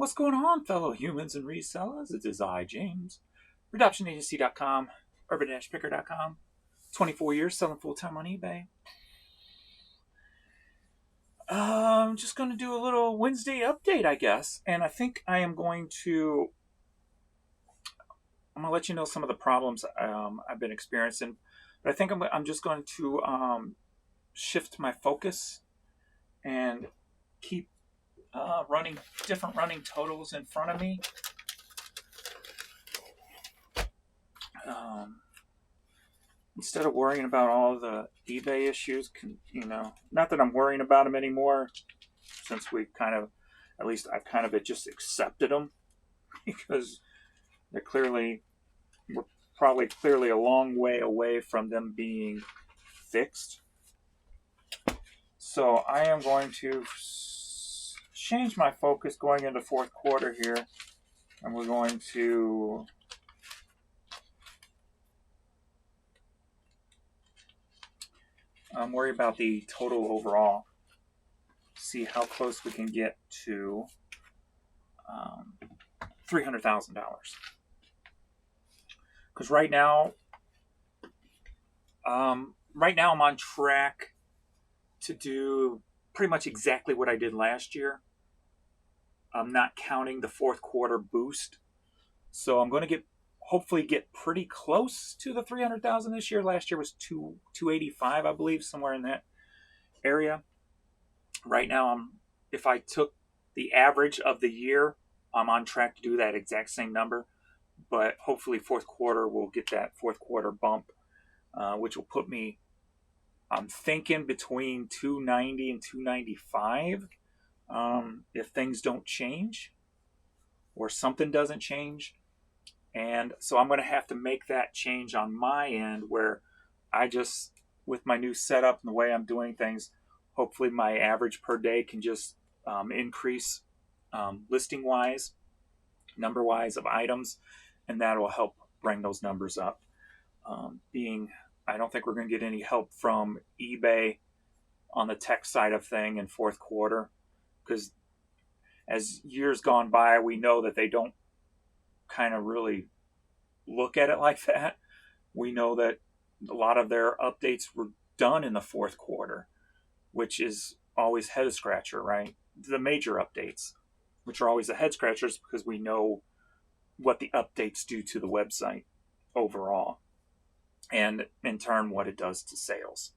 What's going on, fellow humans and resellers? It is I, James. ReductionAgency.com, Urban-Picker.com. 24 years selling full-time on eBay. I'm just going to do a little Wednesday update, I guess. And I think I'm going to let you know some of the problems I've been experiencing. But I think I'm just going to shift my focus and keep running different running totals in front of me. Instead of worrying about all the eBay issues, not that I'm worrying about them anymore, since we've at least I've kind of just accepted them, because we're probably clearly a long way away from them being fixed. So I am going to change my focus going into fourth quarter here, and we're going to worry about the total overall. See how close we can get to $300,000. Because right now I'm on track to do pretty much exactly what I did last year. I'm not counting the fourth quarter boost. So I'm going to hopefully get pretty close to the 300,000 this year. Last year was 285, I believe, somewhere in that area. Right now, if I took the average of the year, I'm on track to do that exact same number. But hopefully fourth quarter will get that fourth quarter bump, which will put me, I'm thinking, between 290 and 295 if things don't change or something doesn't change. And so I'm going to have to make that change on my end, where with my new setup and the way I'm doing things, hopefully my average per day can just increase listing wise, number wise of items, and that will help bring those numbers up. I don't think we're going to get any help from eBay on the tech side of thing in fourth quarter, because as years gone by, we know that they don't kind of really look at it like that. We know that a lot of their updates were done in the fourth quarter, which is always head scratcher, right? The major updates, which are always the head scratchers, because we know what the updates do to the website overall, and in turn what it does to sales.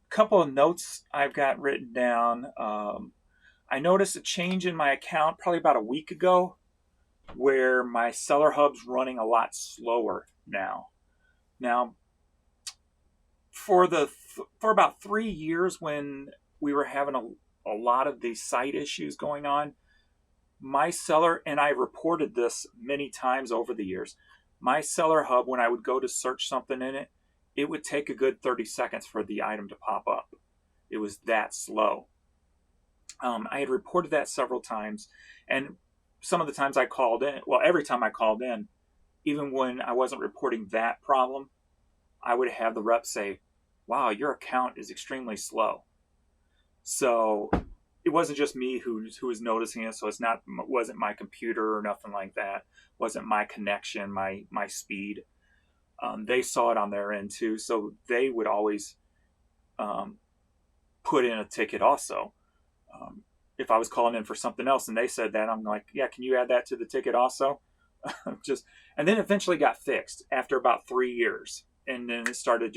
Couple of notes I've got written down. I noticed a change in my account probably about a week ago, where my seller hub's running a lot slower now. Now, for about 3 years, when we were having a lot of these site issues going on, my seller, and I reported this many times over the years, my seller hub, when I would go to search something in it, it would take a good 30 seconds for the item to pop up. It was that slow. I had reported that several times, and some of the times I called in, well, every time I called in, even when I wasn't reporting that problem, I would have the rep say, "Wow, your account is extremely slow." So it wasn't just me who was noticing it. So it wasn't my computer or nothing like that. It wasn't my connection, my speed. They saw it on their end too. So they would always put in a ticket also. If I was calling in for something else and they said that, I'm like, "Yeah, can you add that to the ticket also?" And then eventually got fixed after about 3 years. And then it started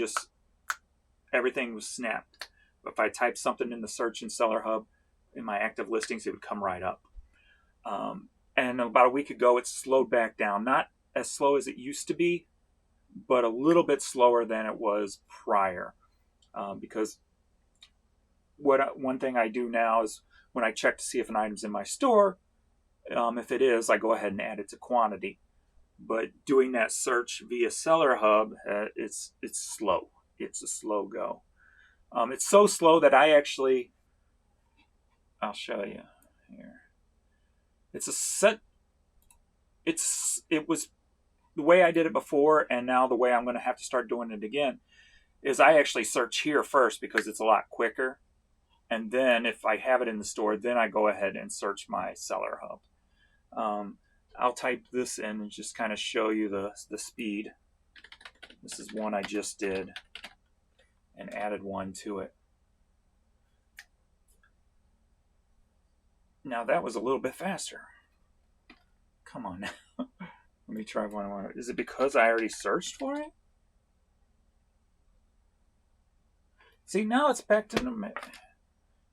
everything was snapped. If I typed something in the search in Seller Hub, in my active listings, it would come right up. And about a week ago, it slowed back down. Not as slow as it used to be, but a little bit slower than it was prior. Because one thing I do now is, when I check to see if an item's in my store, if it is, I go ahead and add it to quantity. But doing that search via Seller Hub, it's slow. It's a slow go. It's so slow that I'll show you here. It was the way I did it before, and now the way I'm going to have to start doing it again is I actually search here first, because it's a lot quicker. And then if I have it in the store, then I go ahead and search my seller hub. I'll type this in and just kind of show you the speed. This is one I just did and added one to it. Now that was a little bit faster. Come on now. Let me try one more. Is it because I already searched for it? See, now it's back to the...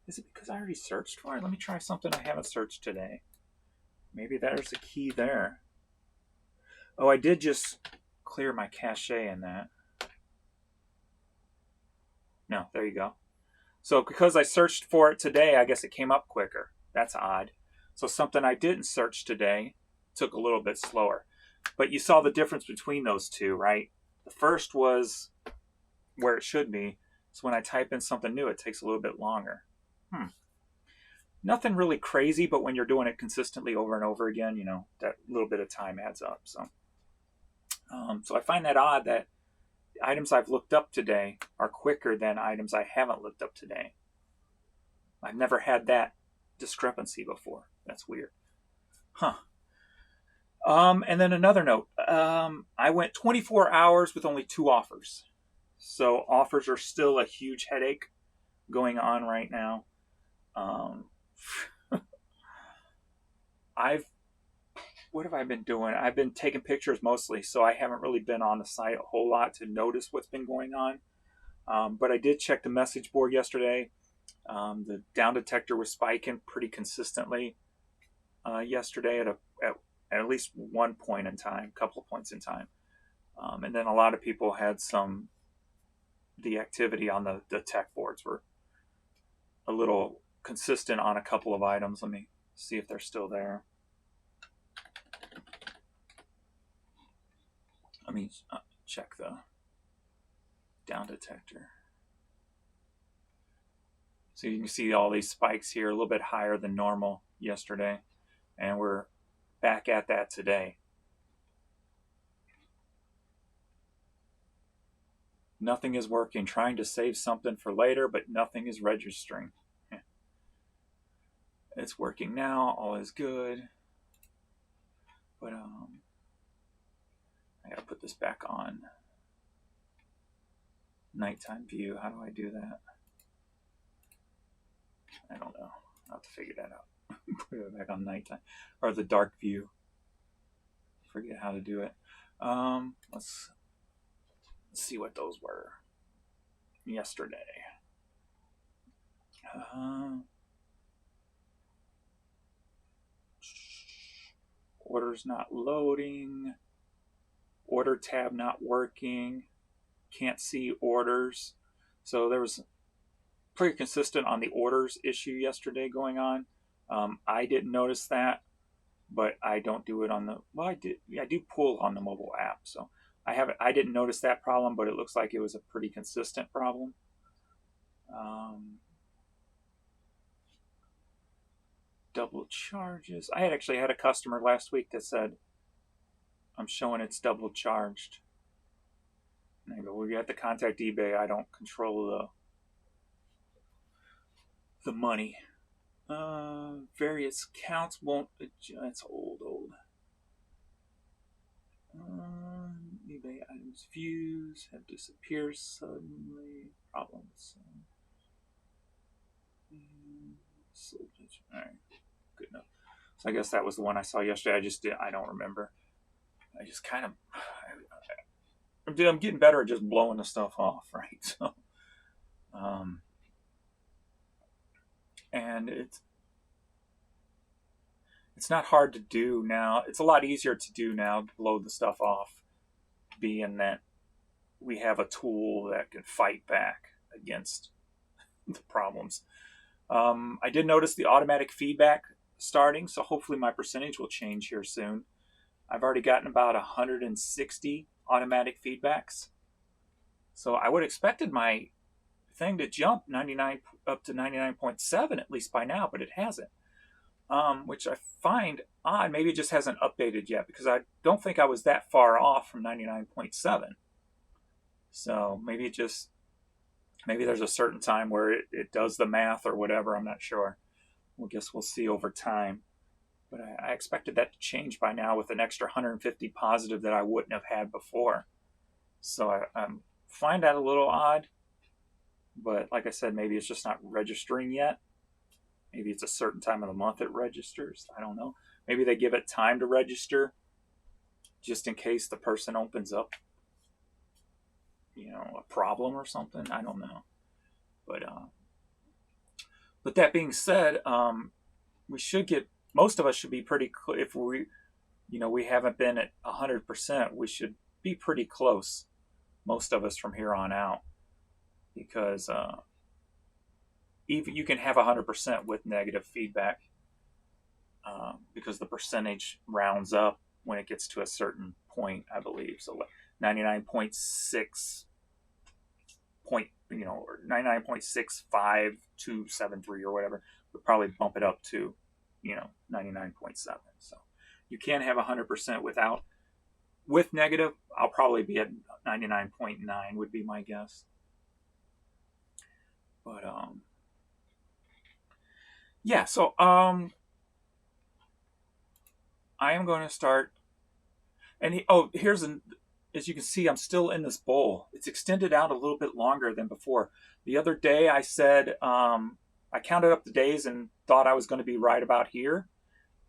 Is it because I already searched for it? Let me try something I haven't searched today. Maybe there's a key there. Oh, I did just clear my cache in that. No, there you go. So because I searched for it today, I guess it came up quicker. That's odd. So something I didn't search today took a little bit slower. But you saw the difference between those two, right? The first was where it should be. So when I type in something new, it takes a little bit longer. Nothing really crazy, but when you're doing it consistently over and over again, you know, that little bit of time adds up. So I find that odd that items I've looked up today are quicker than items I haven't looked up today. I've never had that discrepancy before. That's weird. And then another note. I went 24 hours with only 2 offers. So offers are still a huge headache going on right now. What have I been doing? I've been taking pictures mostly, so I haven't really been on the site a whole lot to notice what's been going on. But I did check the message board yesterday. The down detector was spiking pretty consistently yesterday at least one point in time, a couple of points in time. And then a lot of people had the activity on the tech boards were a little consistent on a couple of items. Let me see if they're still there. Let me check the down detector. So you can see all these spikes here, a little bit higher than normal yesterday. And we're back at that today. Nothing is working. Trying to save something for later, but nothing is registering. It's working now. All is good. But I gotta put this back on nighttime view. How do I do that? I don't know. I'll have to figure that out. Put it back on nighttime or the dark view. Forget how to do it. Let's see what those were yesterday. Orders not loading. Order tab not working. Can't see orders. So there was pretty consistent on the orders issue yesterday going on. I didn't notice that, but I don't do it on the, well, I do pull on the mobile app. So I didn't notice that problem, but it looks like it was a pretty consistent problem. Double charges. I actually had a customer last week that said, I'm showing it's double charged. And I go, well, you have to contact eBay. I don't control the money. Various counts won't adjust. That's old. eBay items views have disappeared suddenly. Problems. All right, good enough. So I guess that was the one I saw yesterday. I don't remember. I just kind of, I'm getting better at just blowing the stuff off, right? So, and it's not hard to do now. It's a lot easier to do now to blow the stuff off, being that we have a tool that can fight back against the problems. I did notice the automatic feedback starting, so hopefully my percentage will change here soon. I've already gotten about 160 automatic feedbacks. So I would have expected my thing to jump 99 up to 99.7 at least by now, but it hasn't. Which I find odd. Maybe it just hasn't updated yet, because I don't think I was that far off from 99.7. So maybe it just Maybe there's a certain time where it does the math or whatever. I'm not sure. Well, guess we'll see over time. But I expected that to change by now with an extra 150 positive that I wouldn't have had before. So I find that a little odd. But like I said, maybe it's just not registering yet. Maybe it's a certain time of the month it registers. I don't know. Maybe they give it time to register just in case the person opens up, a problem or something. I don't know. But that being said, we should get, most of us should be pretty, if we haven't been at 100%, we should be pretty close, most of us from here on out, because even you can have 100% with negative feedback, because the percentage rounds up when it gets to a certain point, I believe. So 99.6 point, or 99.65273 or whatever, would probably bump it up to, 99.7. So you can have 100% with negative. I'll probably be at 99.9 would be my guess. But yeah, so I am going to start. And as you can see, I'm still in this bowl. It's extended out a little bit longer than before. The other day I said, I counted up the days and thought I was going to be right about here.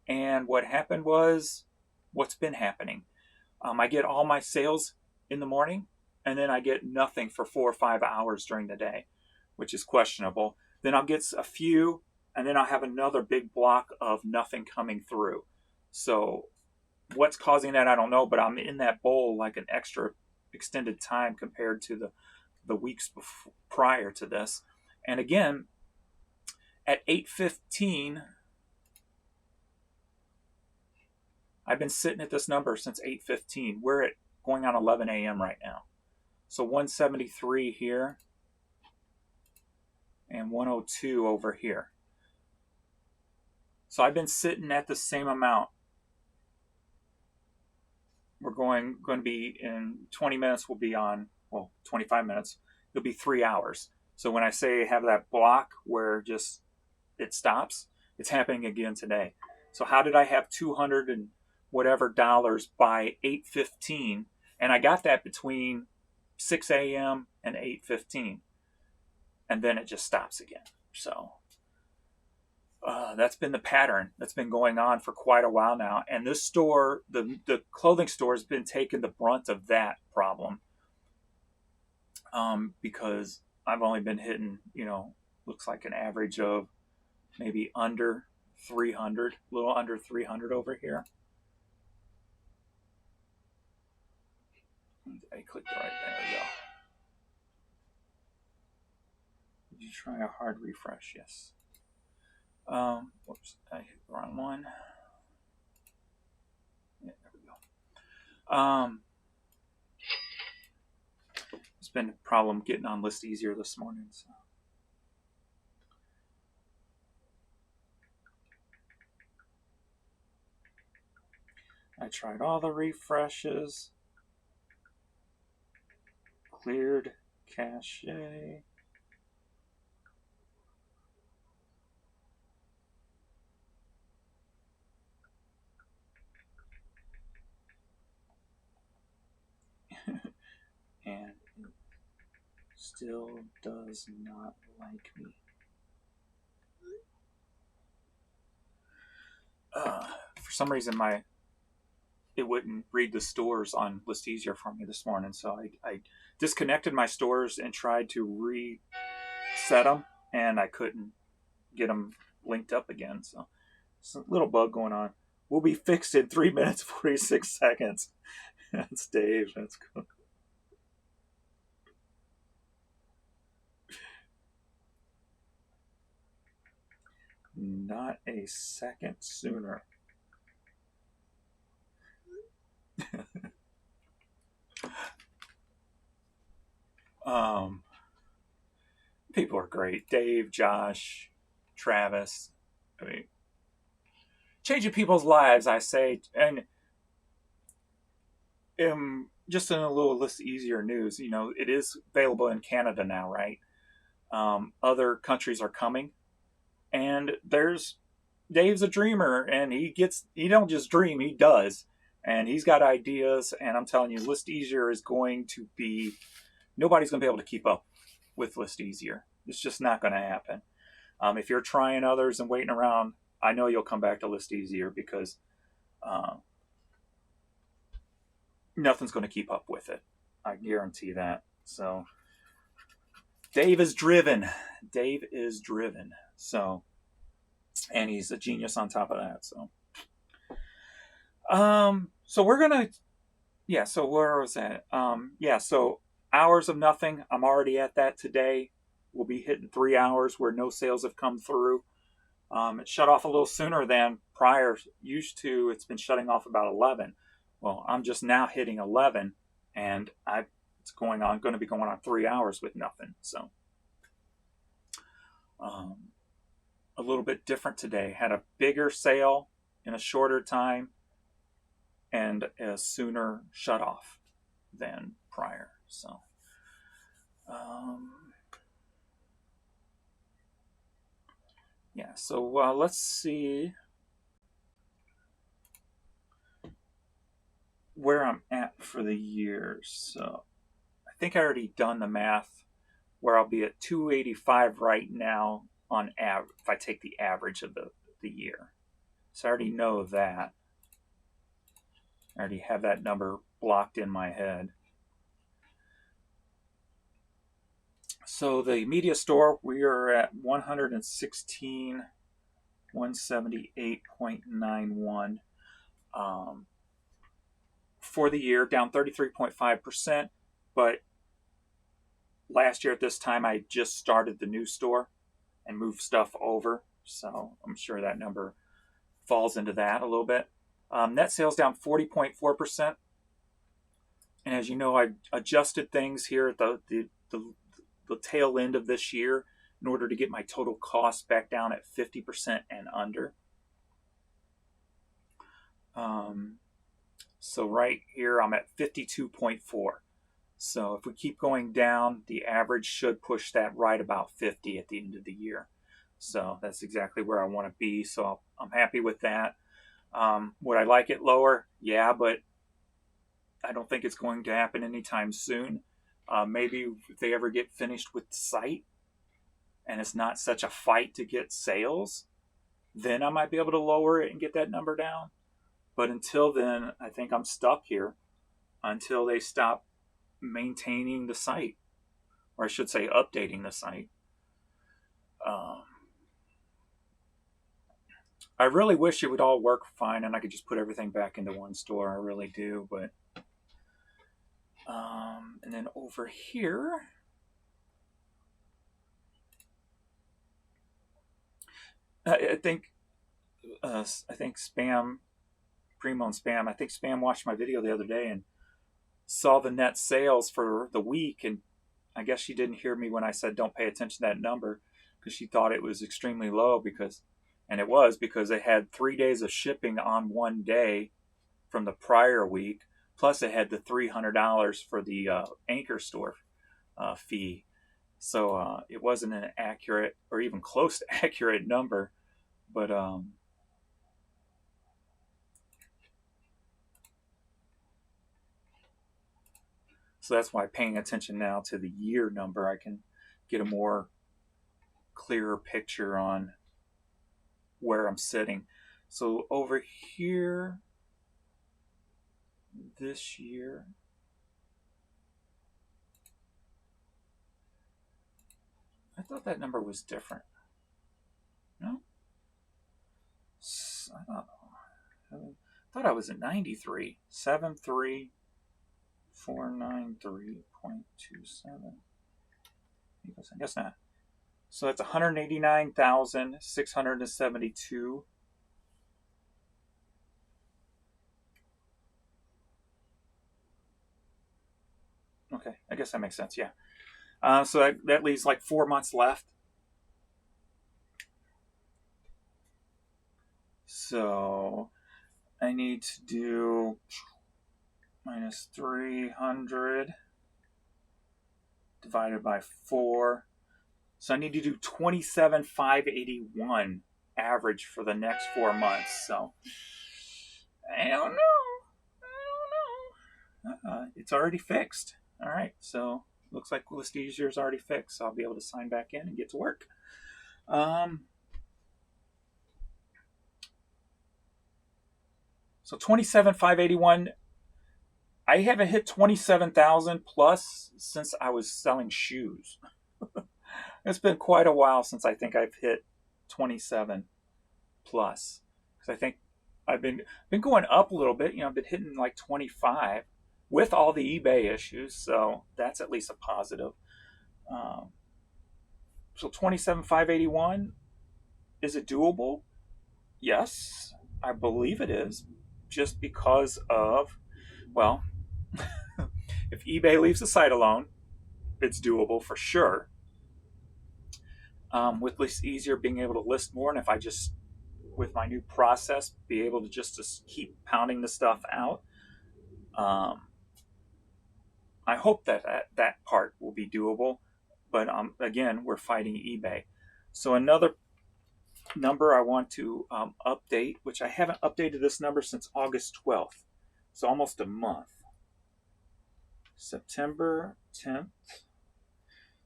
And what happened was what's been happening. I get all my sales in the morning, and then I get nothing for 4 or 5 hours during the day, which is questionable. Then I'll get a few, and then I'll have another big block of nothing coming through. So what's causing that, I don't know, but I'm in that bowl like an extra extended time compared to the weeks prior to this. And again, at 8:15, I've been sitting at this number since 8:15. We're at going on 11 a.m. right now. So 173 here and 102 over here. So I've been sitting at the same amount. We're going to be in 20 minutes, we'll be on, 25 minutes. It'll be 3 hours. So when I say have that block where just it stops, it's happening again today. So how did I have 200 and whatever dollars by 8:15? And I got that between 6 a.m. and 8:15. And then it just stops again. So that's been the pattern that's been going on for quite a while now. And this store, the clothing store, has been taking the brunt of that problem, because I've only been hitting, looks like an average of maybe under 300, a little under 300 over here. I clicked the right, there we go. Did you try a hard refresh? Yes. Whoops, I hit the wrong one. Yeah, there we go. It's been a problem getting on List Easier this morning. So. I tried all the refreshes. Cleared cache. And it still does not like me. For some reason, it wouldn't read the stores on List Easier for me this morning, so I disconnected my stores and tried to reset them, and I couldn't get them linked up again. So it's a little bug going on. We'll be fixed in 3 minutes 46 seconds. That's Dave. That's cool. Not a second sooner. People are great. Dave, Josh, Travis. I mean, changing people's lives, I say. And just in a little List Easier news, it is available in Canada now, right? Other countries are coming, and there's Dave's a dreamer, and he don't just dream, he does, and he's got ideas. And I'm telling you, List Easier is going to be nobody's going to be able to keep up with List Easier. It's just not going to happen. If you're trying others and waiting around, I know you'll come back to List Easier because nothing's going to keep up with it. I guarantee that. So Dave is driven. Dave is driven. So, and he's a genius on top of that. So we're gonna, yeah. So where was that? Yeah. So hours of nothing. I'm already at that today. We'll be hitting 3 hours where no sales have come through. It shut off a little sooner than prior. Used to, it's been shutting off about 11. Well, I'm just now hitting 11, and it's going to be going on 3 hours with nothing. So, a little bit different today. Had a bigger sale in a shorter time, and a sooner shut off than prior. So, yeah. So let's see where I'm at for the year. So I think I already done the math where I'll be at 285 right now on average if I take the average of the year. So I already know that. I already have that number blocked in my head. So the media store, we are at 116, 178.91 for the year, down 33.5%. But last year at this time, I just started the new store and moved stuff over. So I'm sure that number falls into that a little bit. Net sales down 40.4%. And as you know, I adjusted things here at the tail end of this year in order to get my total cost back down at 50% and under. So right here, I'm at 52.4. So if we keep going down, the average should push that right about 50 at the end of the year. So that's exactly where I want to be. So I'm happy with that. Would I like it lower? Yeah, but I don't think it's going to happen anytime soon. Maybe if they ever get finished with the site and it's not such a fight to get sales, then I might be able to lower it and get that number down. But until then, I think I'm stuck here until they stop maintaining the site, or I should say updating the site. I really wish it would all work fine and I could just put everything back into one store. I really do, but and then over here, I think Spam, Primo and Spam. I think Spam watched my video the other day and saw the net sales for the week, and I guess she didn't hear me when I said don't pay attention to that number because she thought it was extremely low and it was because they had 3 days of shipping on one day from the prior week. Plus, it had the $300 for the anchor store fee. So it wasn't an accurate or even close to accurate number. But so that's why paying attention now to the year number, I can get a more clearer picture on where I'm sitting. So over here, this year, I thought that number was different. No? I thought I was at 93. 73493.27. I guess not. So that's 189,672. Okay, I guess that makes sense, yeah. So that leaves like 4 months left. So I need to do minus 300 divided by 4. So I need to do 27,581 average for the next 4 months. So I don't know. It's already fixed. All right. So looks like list easier is already fixed. So I'll be able to sign back in and get to work. So 27,581. I haven't hit 27,000 plus since I was selling shoes. It's been quite a while since I think I've hit 27 plus. Because I think I've been going up a little bit. I've been hitting like 25 with all the eBay issues, so that's at least a positive. So 27,581, is it doable? Yes, I believe it is, just because of, well, if eBay leaves the site alone, it's doable for sure. With List Easier being able to list more, and if I just, with my new process, be able to just keep pounding the stuff out, I hope that part will be doable. But again, we're fighting eBay. So another number I want to update, which I haven't updated this number since August 12th. So almost a month. September 10th.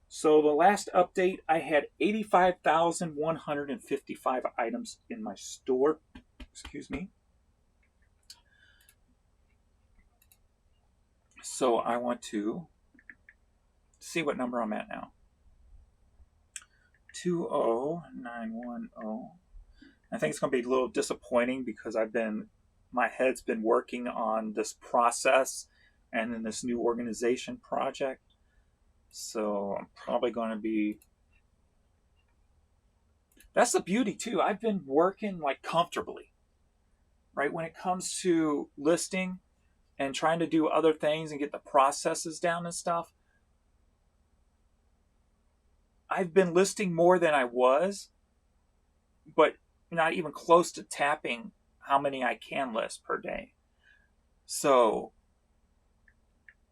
So the last update, I had 85,155 items in my store. Excuse me. So I want to see what number I'm at now. 20910. I think it's going to be a little disappointing because my head's been working on this process and in this new organization project. So I'm probably going to be. That's the beauty too. I've been working like comfortably, right? When it comes to listing and trying to do other things and get the processes down and stuff, I've been listing more than I was, but not even close to tapping how many I can list per day. So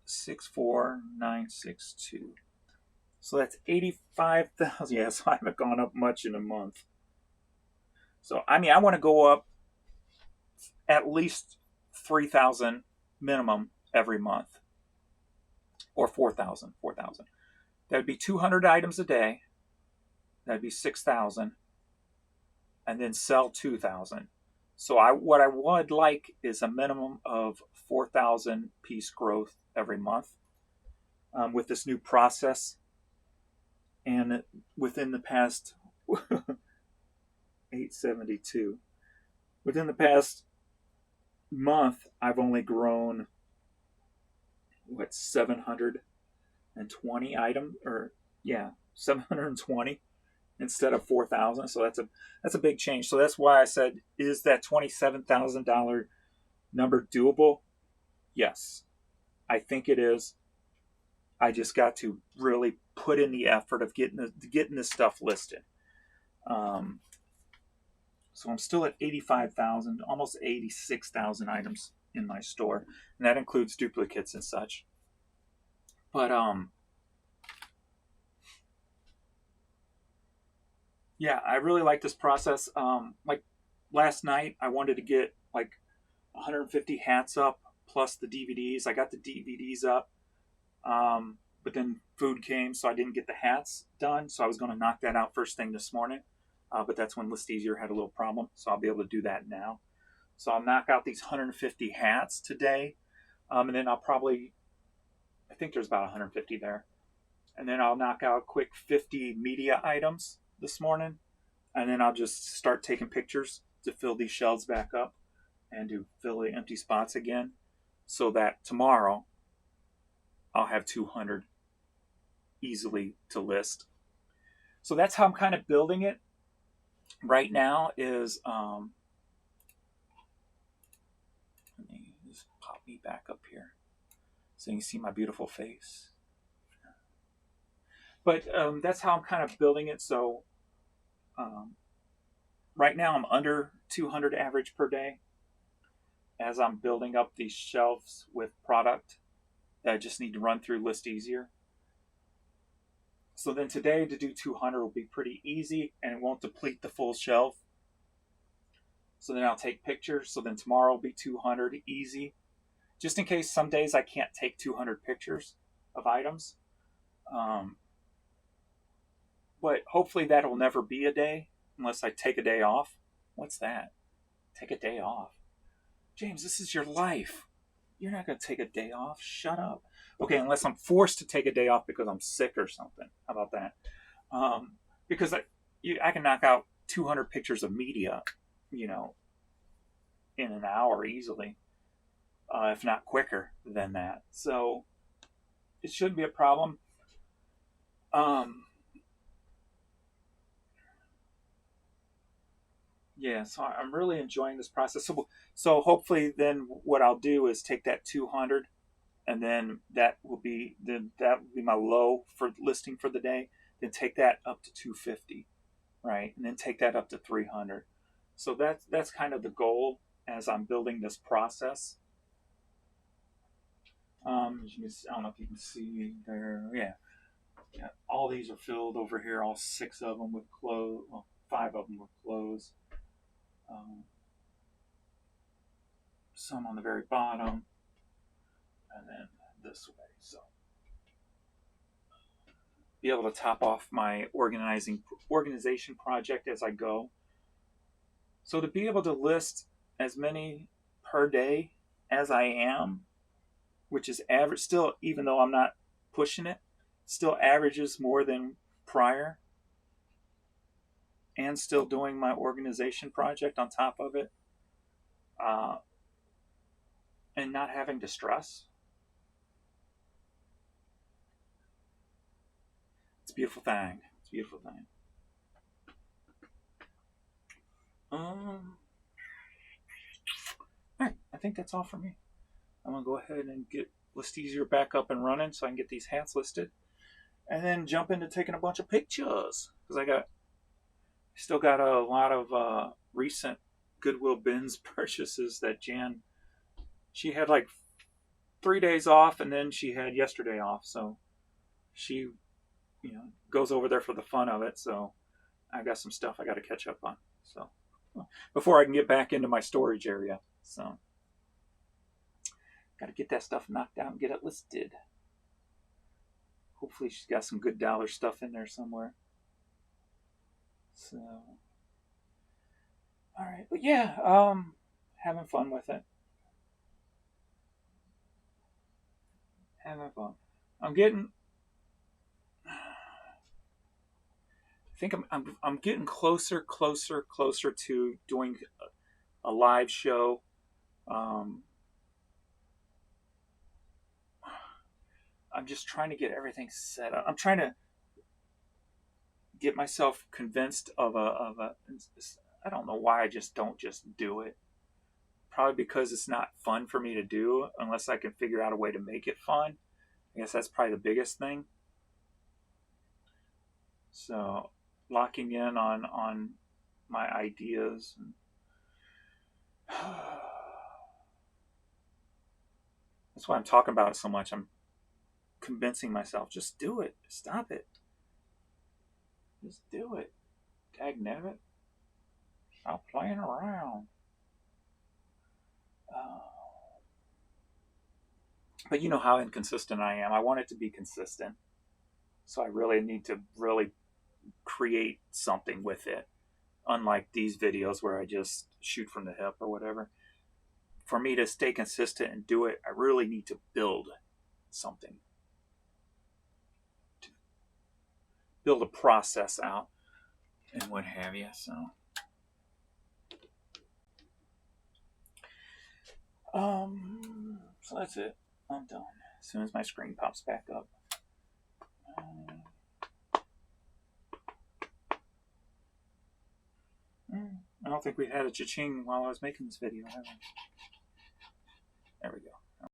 64962. So that's 85,000. Yeah, so I haven't gone up much in a month. So I want to go up at least 3,000 minimum every month, or 4,000. That'd be 200 items a day. That'd be 6,000, and then sell 2,000. So what I would like is a minimum of 4,000 piece growth every month with this new process. And within the past 872, within the past month, I've only grown 720 items, 720 instead of 4,000. So that's a big change. So that's why I said, is that $27,000 number doable? Yes, I think it is. I just got to really put in the effort of getting this stuff listed. So I'm still at 85,000, almost 86,000 items in my store, and that includes duplicates and such. But yeah, I really like this process. Like last night, I wanted to get like 150 hats up plus the DVDs. I got the DVDs up, but then food came, so I didn't get the hats done. So I was going to knock that out first thing this morning, but that's when List Easier had a little problem, so I'll be able to do that now. So I'll knock out these 150 hats today, and then I think there's about 150 there. And then I'll knock out a quick 50 media items this morning, and then I'll just start taking pictures to fill these shelves back up and to fill the empty spots again, so that tomorrow I'll have 200 easily to list. So that's how I'm kind of building it right now. Is let me just pop me back up here so you can see my beautiful face. But that's how I'm kind of building it. So right now I'm under 200 average per day as I'm building up these shelves with product that I just need to run through List Easier. So then today to do 200 will be pretty easy and it won't deplete the full shelf. So then I'll take pictures. So then tomorrow will be 200 easy. Just in case some days I can't take 200 pictures of items. But hopefully that'll never be a day unless I take a day off. What's that? Take a day off. James, this is your life. You're not going to take a day off. Shut up. Okay, unless I'm forced to take a day off because I'm sick or something. How about that? Because I can knock out 200 pictures of media, in an hour easily, if not quicker than that. So it shouldn't be a problem. Yeah, so I'm really enjoying this process. So hopefully then what I'll do is take that 200 and then that will be my low for listing for the day. Then take that up to 250, right? And then take that up to 300. So that's kind of the goal as I'm building this process. I don't know if you can see there. Yeah. All these are filled over here. All 6 of them with clothes. Well, 5 of them with clothes. Some on the very bottom, and then this way. So be able to top off my organization project as I go. So to be able to list as many per day as I am, which is average still, even though I'm not pushing it, still averages more than prior, and still doing my organization project on top of it, and not having to stress. It's a beautiful thing. It's a beautiful thing. All right, I think that's all for me. I'm gonna go ahead and get List Easier back up and running so I can get these hats listed, and then jump into taking a bunch of pictures because I still got a lot of recent Goodwill bins purchases that she had like 3 days off, and then she had yesterday off, so she goes over there for the fun of it. So I got some stuff I got to catch up on. So before I can get back into my storage area, so got to get that stuff knocked out and get it listed. Hopefully she's got some good dollar stuff in there somewhere. So, all right, but yeah, having fun with it. Having fun. I'm getting. I think I'm getting closer to doing a live show. I'm just trying to get everything set up. I'm trying to get myself convinced of a. I don't know why I just don't do it. Probably because it's not fun for me to do unless I can figure out a way to make it fun. I guess that's probably the biggest thing. So locking in on my ideas. That's why I'm talking about it so much. I'm convincing myself, just do it. Stop it. Just do it. Dagnabbit. Stop playing around. But you know how inconsistent I am. I want it to be consistent. So I really need to really create something with it. Unlike these videos where I just shoot from the hip or whatever. For me to stay consistent and do it, I really need to build something. To build a process out and what have you. So that's it. I'm done. As soon as my screen pops back up. I don't think we had a cha-ching while I was making this video, have we?